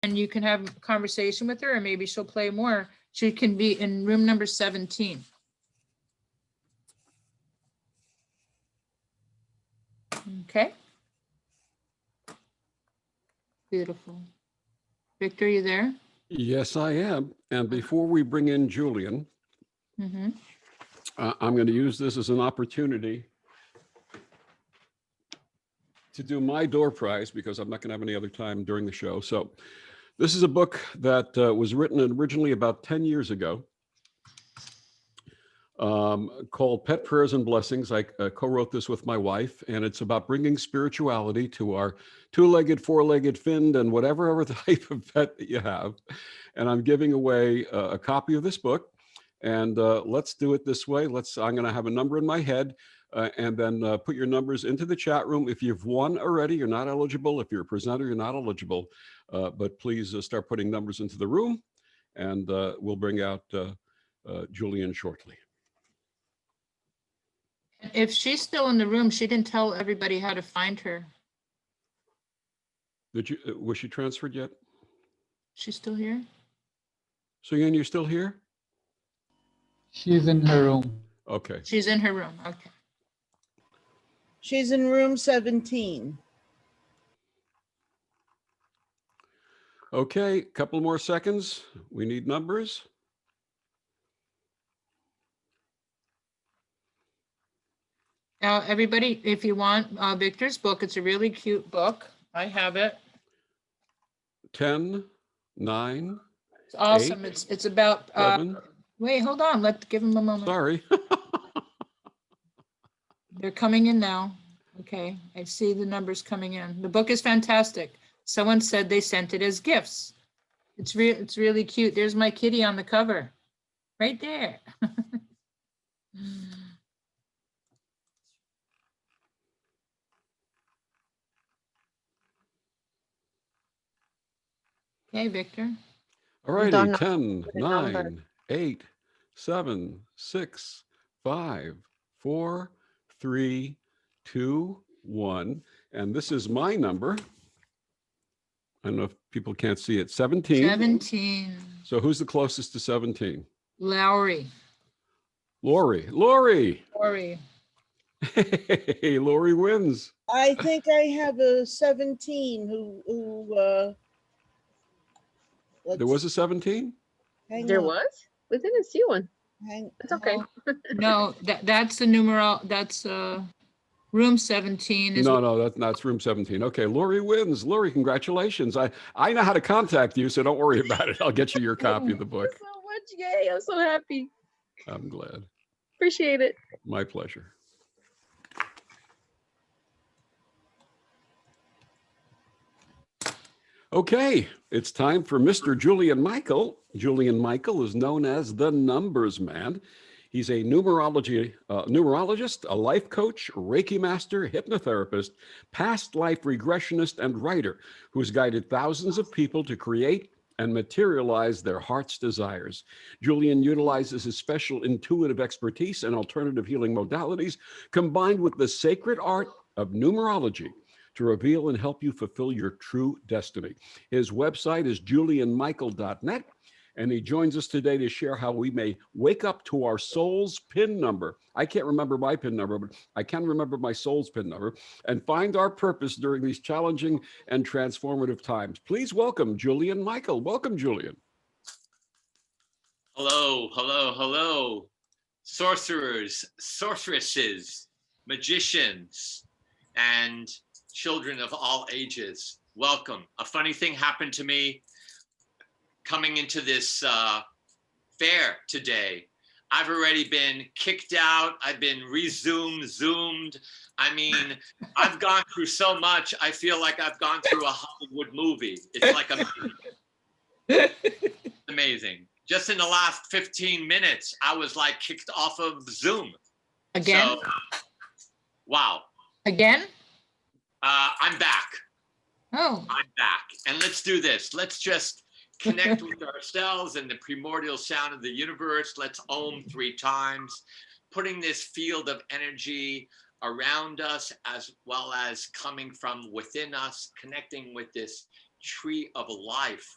and you can have a conversation with her, or maybe she'll play more. She can be in room number 17. Okay. Beautiful. Victor, you there? Yes, I am. And before we bring in Julian, I'm going to use this as an opportunity to do my door prize, because I'm not going to have any other time during the show. So this is a book that was written originally about 10 years ago, called Pet Prayers and Blessings. I co-wrote this with my wife, and it's about bringing spirituality to our two-legged, four-legged, finned, and whatever other type of pet that you have. And I'm giving away a copy of this book. And let's do it this way. I'm going to have a number in my head, and then put your numbers into the chat room. If you've won already, you're not eligible. If you're a presenter, you're not eligible. But please start putting numbers into the room, and we'll bring out Julian shortly. If she's still in the room, she didn't tell everybody how to find her. Was she transferred yet? She's still here? So you're still here? She's in her room. Okay. She's in her room. Okay. She's in room 17. Okay, couple more seconds. We need numbers. Now, everybody, if you want Victor's book, it's a really cute book. I have it. 10, 9. It's awesome. 8, it's about 7. Wait, hold on. Let's give him a moment. Sorry. They're coming in now. Okay, I see the numbers coming in. The book is fantastic. Someone said they sent it as gifts. It's really cute. There's my kitty on the cover, right there. Okay, Victor. All righty, 10, 9, 8, 7, 6, 5, 4, 3, 2, 1. And this is my number. I don't know if people can't see it. 17. 17. So who's the closest to 17? Lowry. Lori. Hey, Lori wins. I think I have a 17 who There was a 17? There was? We didn't see one. It's okay. No, that's the numeral. That's room 17. No, that's room 17. Okay, Lori wins. Lori, congratulations. I know how to contact you, so don't worry about it. I'll get you your copy of the book. Thank you so much. Yay, I'm so happy. I'm glad. Appreciate it. My pleasure. Okay, it's time for Mr. Julian Michael. Julian Michael is known as the Numbers Man. He's a numerologist, a life coach, Reiki master, hypnotherapist, past life regressionist, and writer who's guided thousands of people to create and materialize their heart's desires. Julian utilizes his special intuitive expertise and alternative healing modalities, combined with the sacred art of numerology, to reveal and help you fulfill your true destiny. His website is julianmichael.net, and he joins us today to share how we may wake up to our soul's PIN number. I can't remember my PIN number, but I can remember my soul's PIN number, and find our purpose during these challenging and transformative times. Please welcome Julian Michael. Welcome, Julian. Hello, hello, hello. Sorcerers, sorceresses, magicians, and children of all ages, welcome. A funny thing happened to me coming into this fair today. I've already been kicked out. I've been zoomed. I mean, I've gone through so much. I feel like I've gone through a Hollywood movie. It's like amazing. Just in the last 15 minutes, I was like kicked off of Zoom. Again? So, wow. Again? I'm back. Oh. I'm back. And let's do this. Let's just connect with ourselves and the primordial sound of the universe. Let's Om 3 times, putting this field of energy around us as well as coming from within us, connecting with this tree of life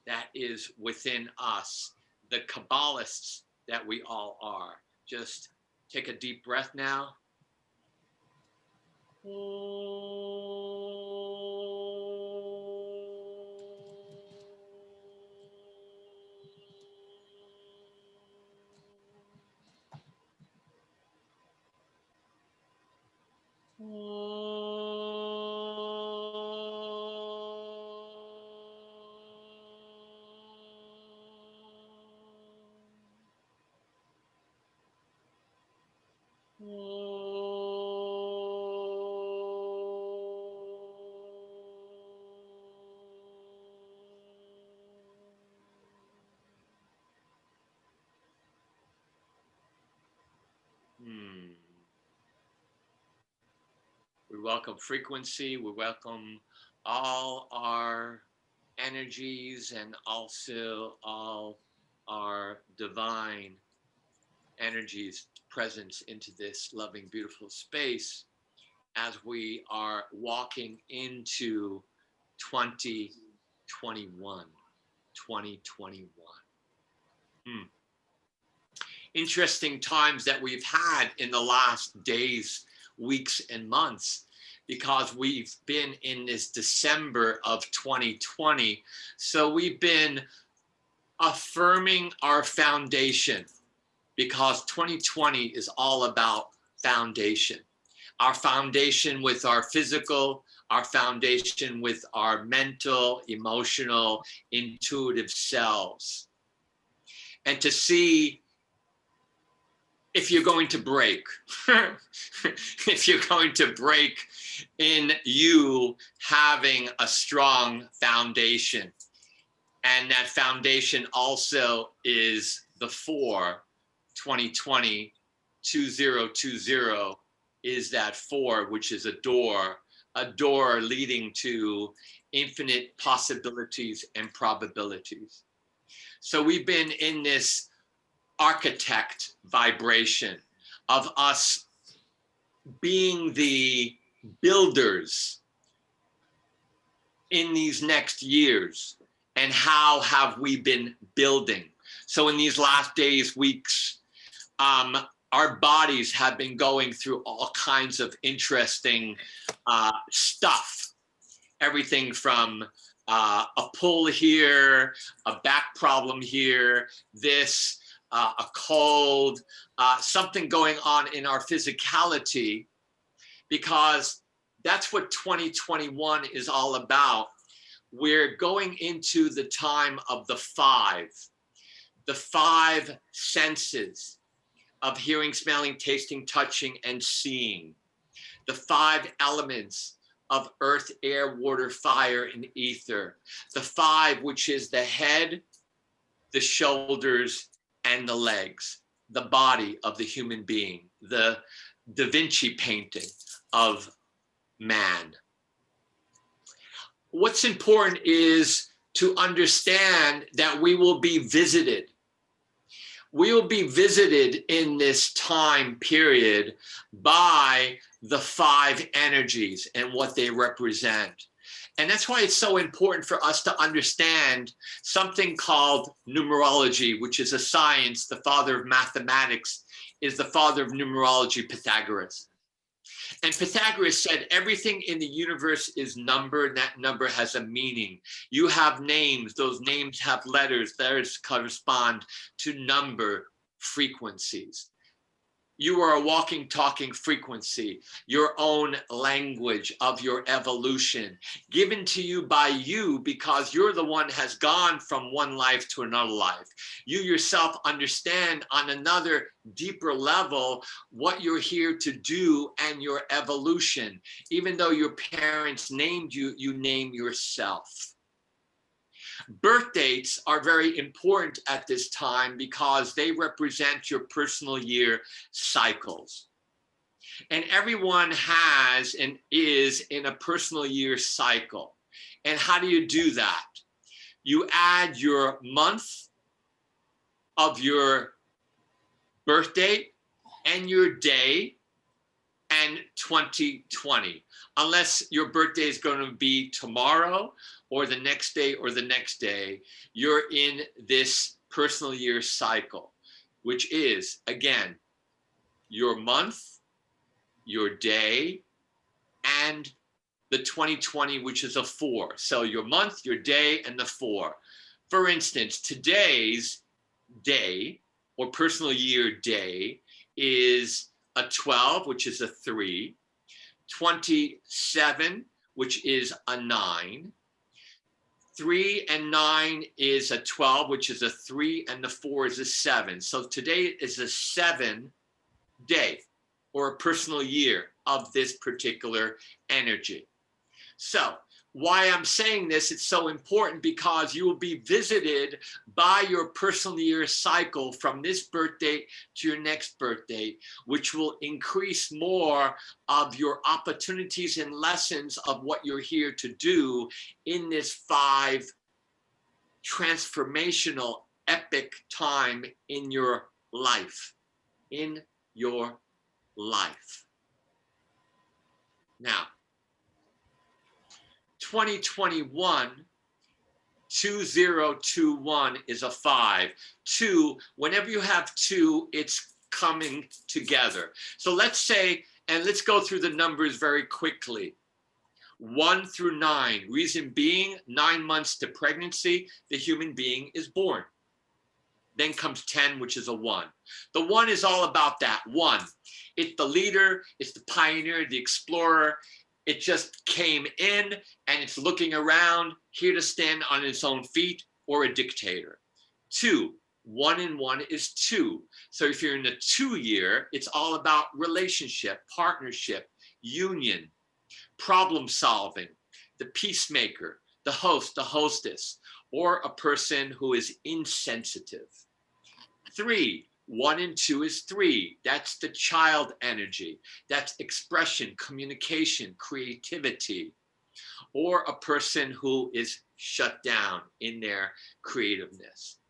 that is within us, the Kabbalists that we all are. Just take a deep breath now. We welcome frequency, we welcome all our energies and also all our divine energies presence into this loving, beautiful space as we are walking into 2021. Interesting times that we've had in the last days, weeks, and months, because we've been in this December of 2020. So we've been affirming our foundation, because 2020 is all about foundation. Our foundation with our physical, our foundation with our mental, emotional, intuitive selves. And to see if you're going to break, if you're going to break in you having a strong foundation. And that foundation also is the 2020, 2020 is that 4, which is a door leading to infinite possibilities and probabilities. So we've been in this architect vibration of us being the builders in these next years, and how have we been building. So in these last days, weeks, our bodies have been going through all kinds of interesting stuff. Everything from a pull here, a back problem here, this, a cold, something going on in our physicality, because that's what 2021 is all about. We're going into the time of the 5 senses of hearing, smelling, tasting, touching, and seeing. The 5 elements of earth, air, water, fire, and ether. The 5, which is the head, the shoulders, and the legs, the body of the human being, the Da Vinci painting of man. What's important is to understand that we will be visited. We will be visited in this time period by the 5 energies and what they represent. And that's why it's so important for us to understand something called numerology, which is a science. The father of mathematics is the father of numerology, Pythagoras. And Pythagoras said everything in the universe is numbered, and that number has a meaning. You have names, those names have letters, letters correspond to number frequencies. You are a walking, talking frequency, your own language of your evolution, given to you by you, because you're the one has gone from one life to another life. You yourself understand on another deeper level what you're here to do and your evolution. Even though your parents named you, you name yourself. Birth dates are very important at this time because they represent your personal year cycles. And everyone has and is in a personal year cycle. And how do you do that? You add your month of your birth date and your day and 2020. Unless your birthday is going to be tomorrow, or the next day or the next day, you're in this personal year cycle, which is, again, your month, your day, and the 2020, which is a 4. So your month, your day, and the 4. For instance, today's day or personal year day is a 12, which is a 3, 27, which is a 9, 3 and 9 is a 12, which is a 3, and the 4 is a 7. So today is a 7 day or a personal year of this particular energy. So why I'm saying this, it's so important because you will be visited by your personal year cycle from this birth date to your next birth date, which will increase more of your opportunities and lessons of what you're here to do in this 5 transformational epic time in your life, Now, 2021, 2021 is a 5. 2, whenever you have 2, it's coming together. So let's say, and let's go through the numbers very quickly. 1 through 9, reason being 9 months to pregnancy, the human being is born. Then comes 10, which is a 1. The 1 is all about that 1. It's the leader, it's the pioneer, the explorer. It just came in and it's looking around, here to stand on its own feet, or a dictator. 2, 1 and 1 is 2. So if you're in the 2 year, it's all about relationship, partnership, union, problem solving, the peacemaker, the host, the hostess, or a person who is insensitive. 3, 1 and 2 is 3. That's the child energy. That's expression, communication, creativity, or a person who is shut down in their creativeness.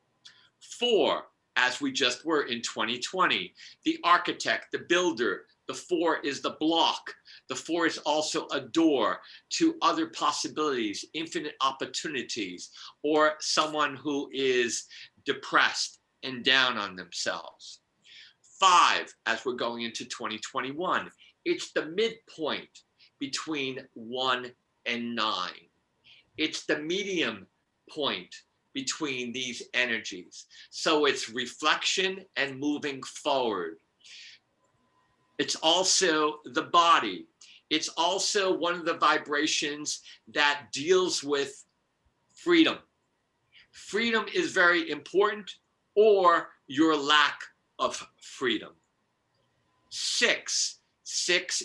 4, as we just were in 2020, the architect, the builder. The 4 is the block. The 4 is also a door to other possibilities, infinite opportunities, or someone who is depressed and down on themselves. 5, as we're going into 2021, it's the midpoint between 1 and 9. It's the medium point between these energies. So it's reflection and moving forward. It's also the body. It's also one of the vibrations that deals with freedom. Freedom is very important, or your lack of freedom. 6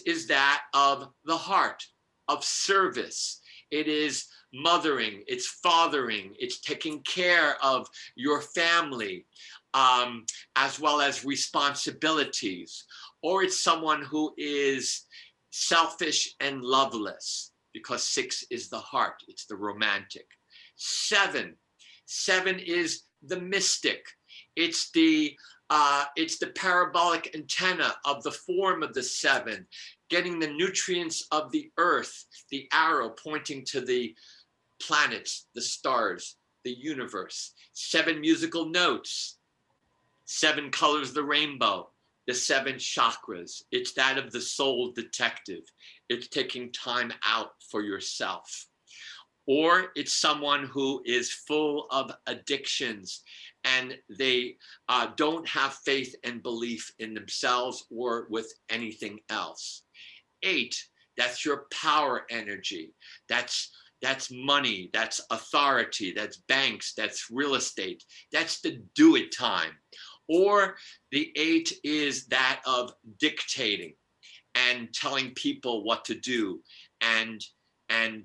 is that of the heart, of service. It is mothering, it's fathering, it's taking care of your family, as well as responsibilities. Or it's someone who is selfish and loveless, because 6 is the heart, it's the romantic. 7 is the mystic. It's the parabolic antenna of the form of the 7, getting the nutrients of the earth, the arrow pointing to the planets, the stars, the universe. 7 musical notes, 7 colors of the rainbow, the 7 chakras. It's that of the soul detective. It's taking time out for yourself. Or it's someone who is full of addictions and they don't have faith and belief in themselves or with anything else. 8, that's your power energy. That's money, that's authority, that's banks, that's real estate. That's the do it time. Or the 8 is that of dictating and telling people what to do and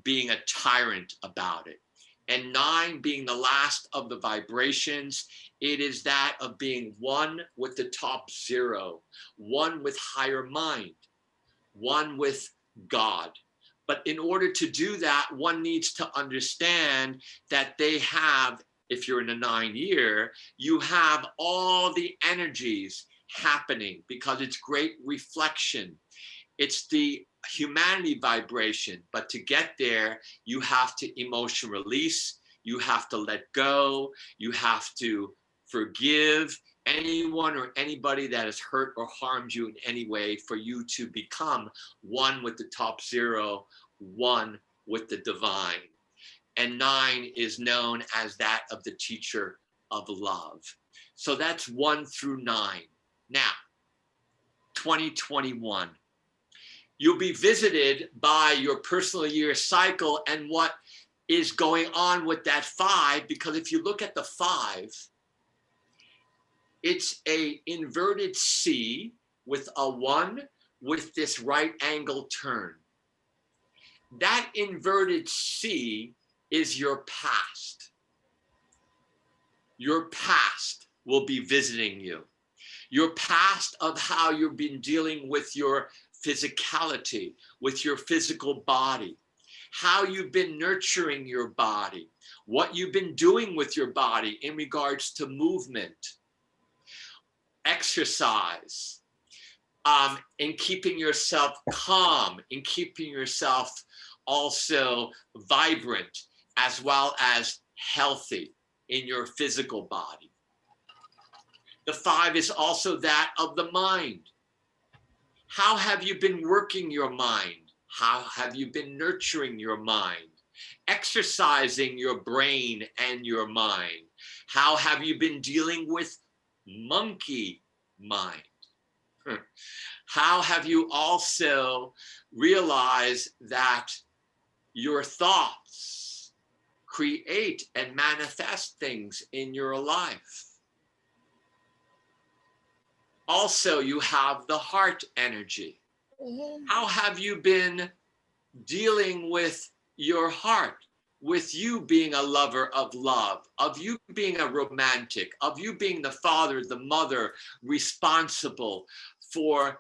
being a tyrant about it. And 9 being the last of the vibrations, it is that of being one with the top 0, one with higher mind, one with God. But in order to do that, one needs to understand that they have, if you're in a 9 year, you have all the energies happening because it's great reflection. It's the humanity vibration, but to get there, you have to emotion release, you have to let go, you have to forgive anyone or anybody that has hurt or harmed you in any way for you to become one with the top zero, one with the divine. And 9 is known as that of the teacher of love. So that's 1 through 9. Now, 2021. You'll be visited by your personal year cycle and what is going on with that 5, because if you look at the 5, it's a inverted C with a 1 with this right angle turn. That inverted C is your past. Your past will be visiting you. Your past of how you've been dealing with your physicality, with your physical body, how you've been nurturing your body, what you've been doing with your body in regards to movement, exercise, in keeping yourself calm, in keeping yourself also vibrant, as well as healthy in your physical body. The 5 is also that of the mind. How have you been working your mind? How have you been nurturing your mind? Exercising your brain and your mind? How have you been dealing with monkey mind? How have you also realized that your thoughts create and manifest things in your life? Also, you have the heart energy. How have you been dealing with your heart, with you being a lover of love, of you being a romantic, of you being the father, the mother, responsible for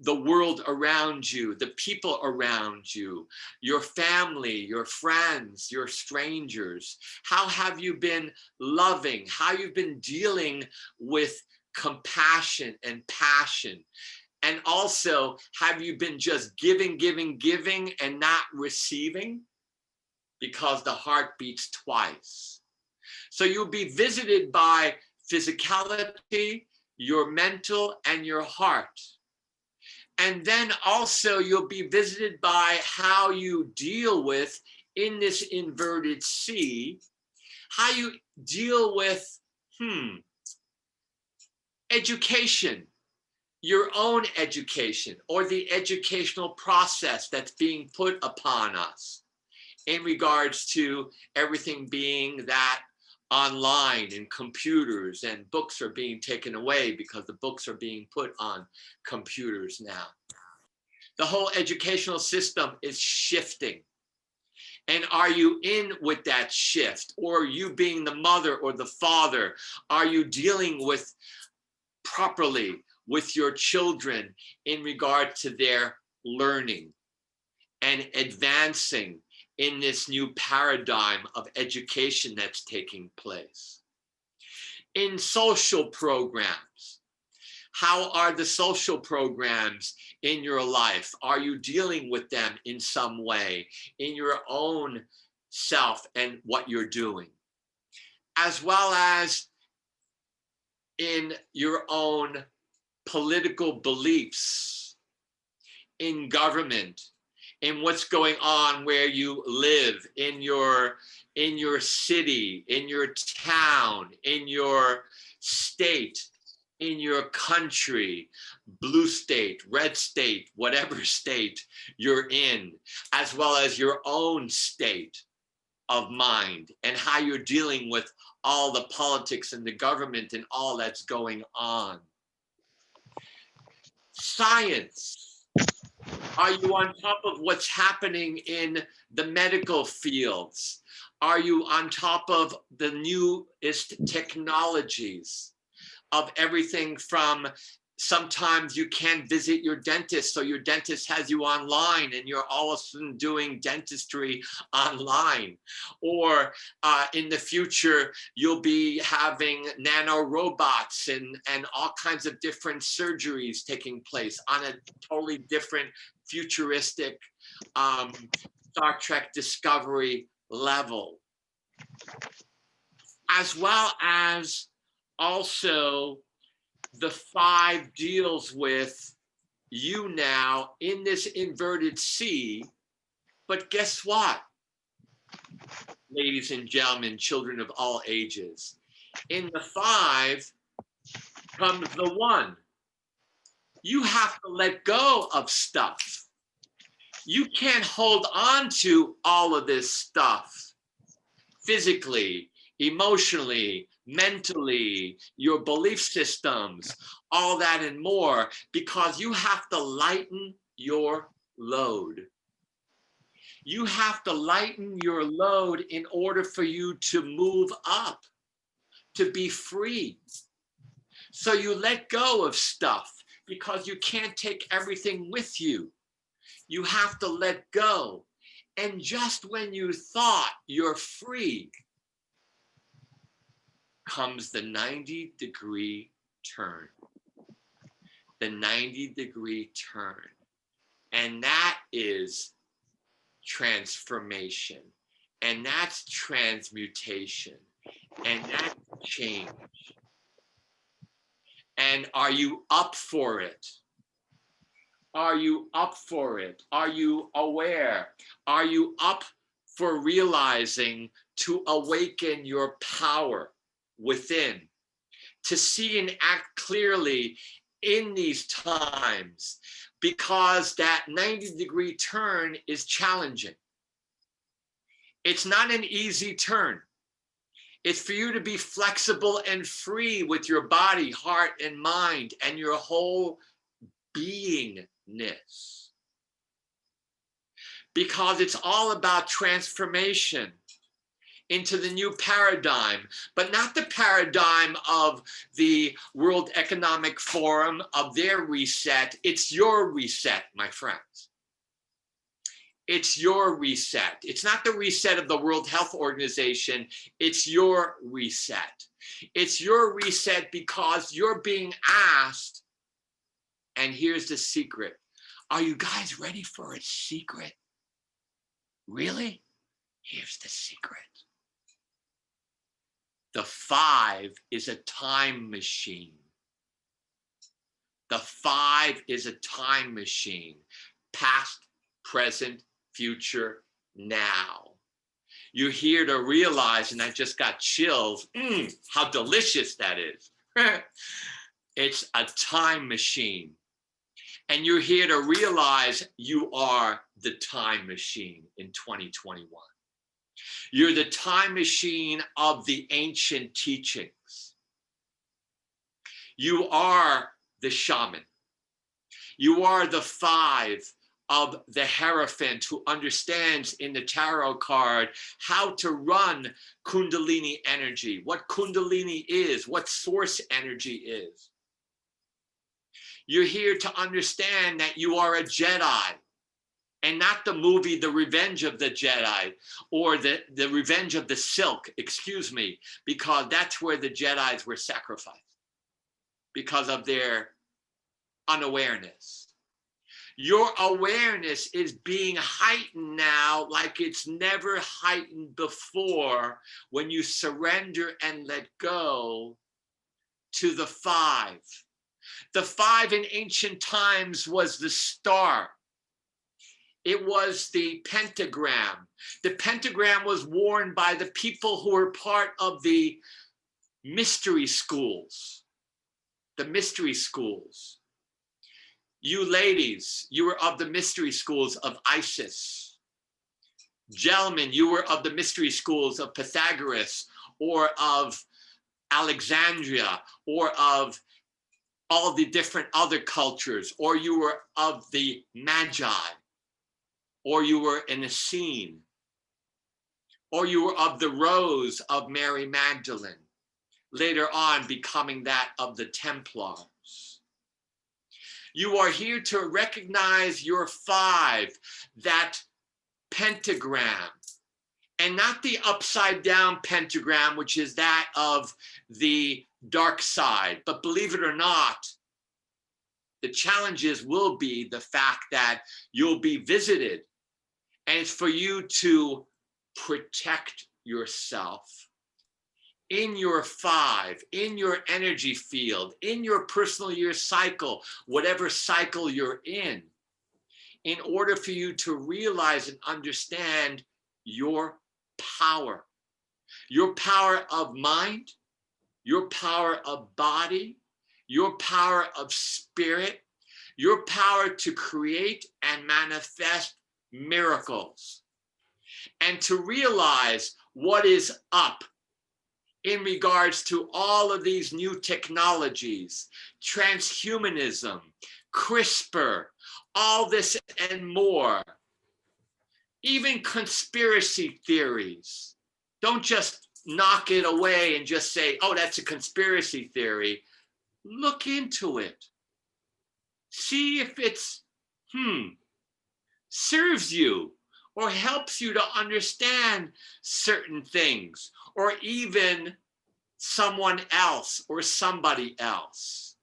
the world around you, the people around you, your family, your friends, your strangers? How have you been loving? How you've been dealing with compassion and passion? And also, have you been just giving, giving, giving and not receiving? Because the heart beats twice. So you'll be visited by physicality, your mental, and your heart. And then also you'll be visited by how you deal with, in this inverted C, how you deal with education, your own education, or the educational process that's being put upon us in regards to everything being that online and computers, and books are being taken away because the books are being put on computers now. The whole educational system is shifting. And are you in with that shift? Or you being the mother or the father, are you dealing with properly with your children in regard to their learning and advancing in this new paradigm of education that's taking place? In social programs, how are the social programs in your life? Are you dealing with them in some way in your own self and what you're doing? As well as in your own political beliefs, in government, in what's going on where you live, in your city, in your town, in your state, in your country, blue state, red state, whatever state you're in, as well as your own state of mind and how you're dealing with all the politics and the government and all that's going on. Science. Are you on top of what's happening in the medical fields? Are you on top of the newest technologies of everything from Sometimes you can't visit your dentist, so your dentist has you online and you're all of a sudden doing dentistry online. Or in the future, you'll be having nano robots and all kinds of different surgeries taking place on a totally different futuristic Star Trek Discovery level. As well as also the 5 deals with you now in this inverted C. But guess what, ladies and gentlemen, children of all ages, in the 5 comes the 1. You have to let go of stuff. You can't hold on to all of this stuff physically, emotionally, mentally, your belief systems, all that and more, because you have to lighten your load. You have to lighten your load in order for you to move up, to be free. So you let go of stuff because you can't take everything with you. You have to let go. And just when you thought you're free, comes the 90-degree turn. The 90-degree turn. And that is transformation. And that's transmutation. And that's change. And are you up for it? Are you up for it? Are you aware? Are you up for realizing to awaken your power within, to see and act clearly in these times, because that 90-degree turn is challenging. It's not an easy turn. It's for you to be flexible and free with your body, heart, and mind, and your whole beingness. Because it's all about transformation into the new paradigm, but not the paradigm of the World Economic Forum, of their reset. It's your reset, my friends. It's your reset. It's not the reset of the World Health Organization. It's your reset. It's your reset because you're being asked, and here's the secret. Are you guys ready for a secret? Really? Here's the secret. The 5 is a time machine. The 5 is a time machine. Past, present, future, now. You're here to realize, and I just got chills, how delicious that is. It's a time machine. And you're here to realize you are the time machine in 2021. You're the time machine of the ancient teachings. You are the shaman. You are the 5 of the Hierophant who understands in the tarot card how to run Kundalini energy, what Kundalini is, what source energy is. You're here to understand that you are a Jedi, and not the movie The Revenge of the Jedi, or the Revenge of the Silk, excuse me, because that's where the Jedis were sacrificed because of their unawareness. Your awareness is being heightened now like it's never heightened before when you surrender and let go to the 5. The 5 in ancient times was the star. It was the pentagram. The pentagram was worn by the people who were part of the mystery schools. The mystery schools. You ladies, you were of the mystery schools of Isis. Gentlemen, you were of the mystery schools of Pythagoras, or of Alexandria, or of all the different other cultures, or you were of the Magi, or you were an Essene, or you were of the Rose of Mary Magdalene, later on becoming that of the Templars. You are here to recognize your 5, that pentagram, and not the upside down pentagram, which is that of the dark side. But believe it or not, the challenges will be the fact that you'll be visited, and it's for you to protect yourself in your 5, in your energy field, in your personal year cycle, whatever cycle you're in order for you to realize and understand your power of mind, your power of body, your power of spirit, your power to create and manifest miracles, and to realize what is up in regards to all of these new technologies, transhumanism, CRISPR, all this and more, even conspiracy theories. Don't just knock it away and just say, oh, that's a conspiracy theory. Look into it. See if it's, serves you or helps you to understand certain things, or even someone else or somebody else.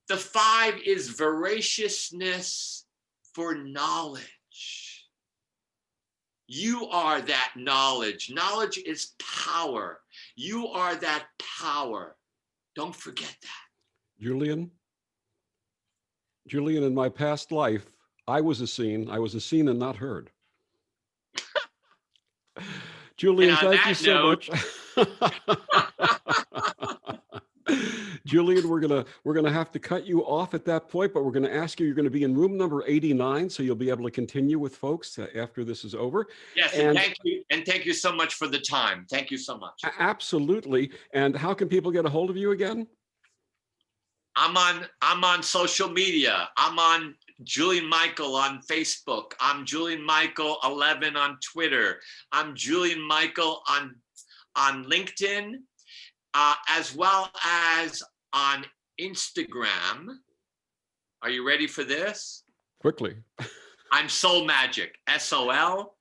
The 5 is voraciousness for knowledge. You are that knowledge. Knowledge is power. You are that power. Don't forget that. Julian, in my past life, I was a seen and not heard. Julian, thank you so much. Julian, we're gonna have to cut you off at that point, but we're gonna ask you, you're gonna be in room number 89, so you'll be able to continue with folks after this is over. Yes, and thank you. And thank you so much for the time. Thank you so much. Absolutely. And how can people get a hold of you again? I'm on social media. I'm on Julian Michael on Facebook. I'm Julian Michael 11 on Twitter. I'm Julian Michael on LinkedIn, as well as on Instagram. Are you ready for this? Quickly. I'm solmagik, SOLMAGIK.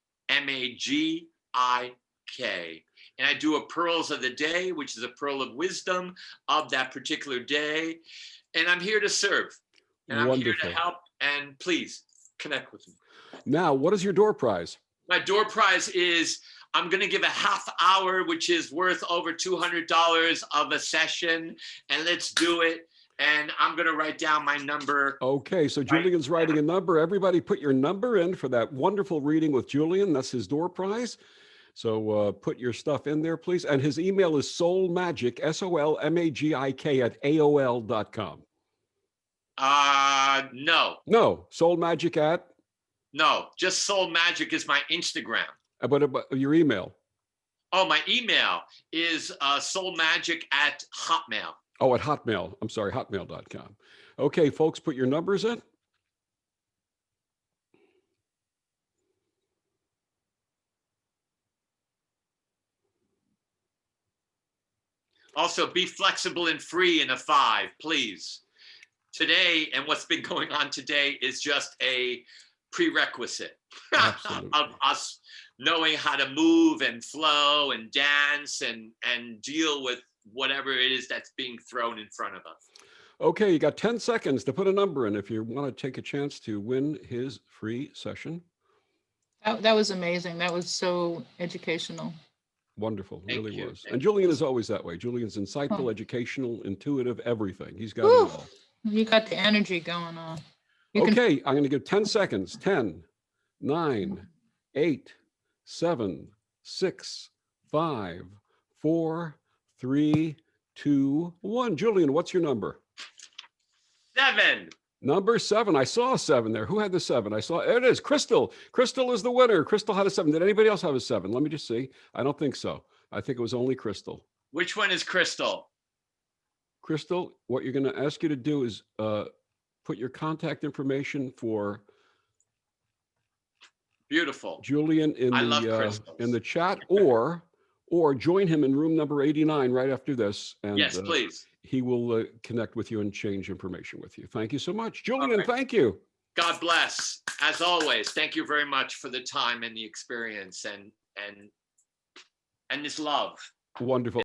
And I do a pearls of the day, which is a pearl of wisdom of that particular day. And I'm here to serve. And I'm here to help. And please connect with me. Now, what is your door prize? My door prize is, I'm going to give a half hour, which is worth over $200 of a session. And let's do it. And I'm going to write down my number. Okay, so Julian's writing a number. Everybody put your number in for that wonderful reading with Julian. That's his door prize. So put your stuff in there, please. And his email is solmagik, SOLMAGIK @AOL.com. No. No, solmagik at? No, just solmagik is my Instagram. But your email? Oh, my email is solmagik@hotmail. Oh, at Hotmail. I'm sorry, hotmail.com. Okay, folks, put your numbers in. Also, be flexible and free in a 5, please. Today, and what's been going on today, is just a prerequisite of us knowing how to move and flow and dance and deal with whatever it is that's being thrown in front of us. Okay, you got 10 seconds to put a number in if you want to take a chance to win his free session. That was amazing. That was so educational. Wonderful, Thank really you. was. Thank And Julian is always that way. Julian's insightful, Huh. educational, intuitive, everything. He's got Woo. it all. You got the energy going on. You can- Okay, I'm going to give 10 seconds. 10, 9, 8, 7, 6, 5, 4, 3, 2, 1. Julian, what's your number? 7. Number 7. I saw a 7 there. Who had the 7? I saw, it is Crystal. Crystal is the winner. Crystal had a 7. Did anybody else have a 7? Let me just see. I don't think so. I think it was only Crystal. Which one is Crystal? Crystal, what you're going to ask you to do is put your contact information for Beautiful. Julian in the chat, or join him in room number 89 right after this. And, Yes, please. he will connect with you and change information with you. Thank you so much. Julian, right. thank you. God bless. As always, thank you very much for the time and the experience and this love. Wonderful.